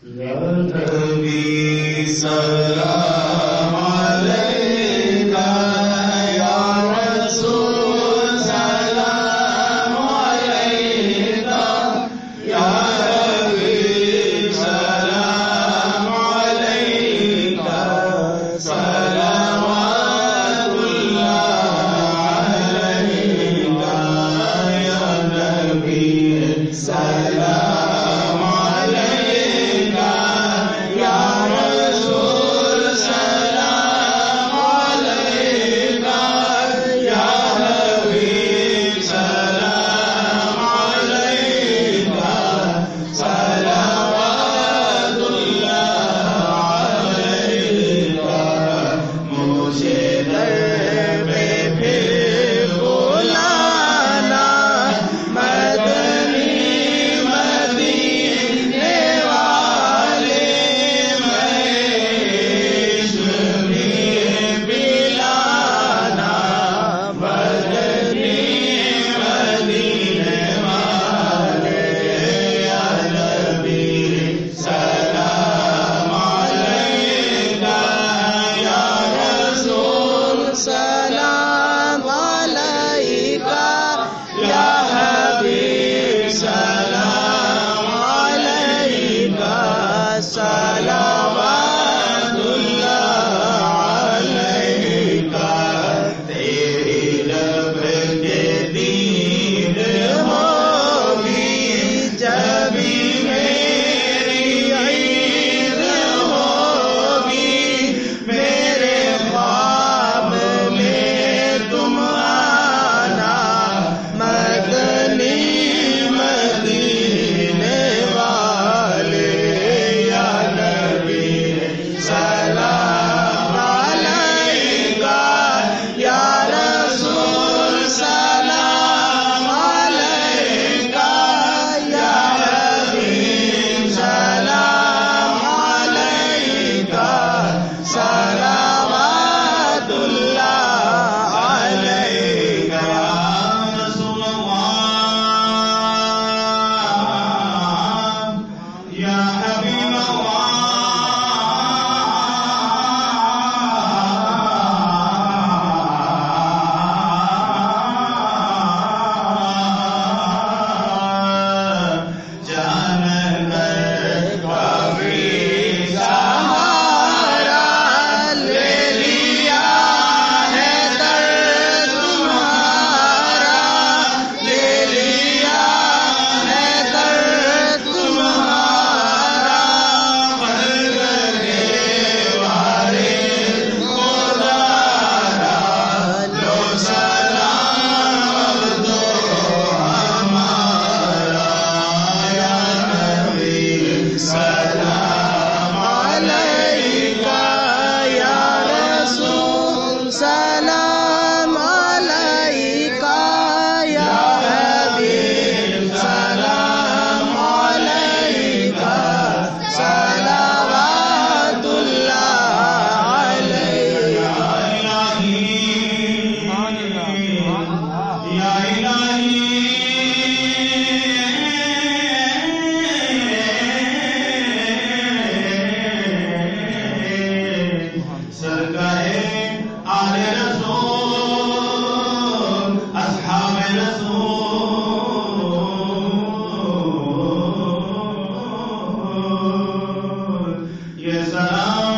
یا نبی سلام علیکہ، یا رسول سلام علیکہ، یا حبیب سلام علیکہ، صلوات اللہ علیکہ، یا نبی سلام علیکہ، یا رسول سلام علیکہ، یا حبیب سلام علیکہ، صلوات اللہ علیکہ، مجھے در پہ پھر بلانا، مدنی مدینے والے، میں عشق بھی پلانا، مدنی مدینے والے، یا نبی سلام علیکہ، یا رسول سلام علیکہ، یا حبیب سلام علیکہ، صلوات اللہ علیکہ، تیری لب کے دید ہوگی جبھی میری عید ہوگی، میرے خواب میں تم آنا، مدنی مدینے والے، یا نبی سلام علیکہ، یا رسول سلام علیکہ، یا حبیب سلام علیکہ، صلوات اللہ علیکہ، یا رسول اللہ، یا حبیب اللہ، جان کر کبھی سہارا لے لیا ہے در تمہارا، لے لیا ہے در تمہارا، بھرگے والے خدارا، لو سلام دو ہمارا، یا نبی سلام علیکہ، یا رسول سلام علیکہ، یا حبیب سلام علیکہ، صلوات اللہ علیکہ، یا الہی سرکارے آل رسول، اصحاب رسول، یہ سلام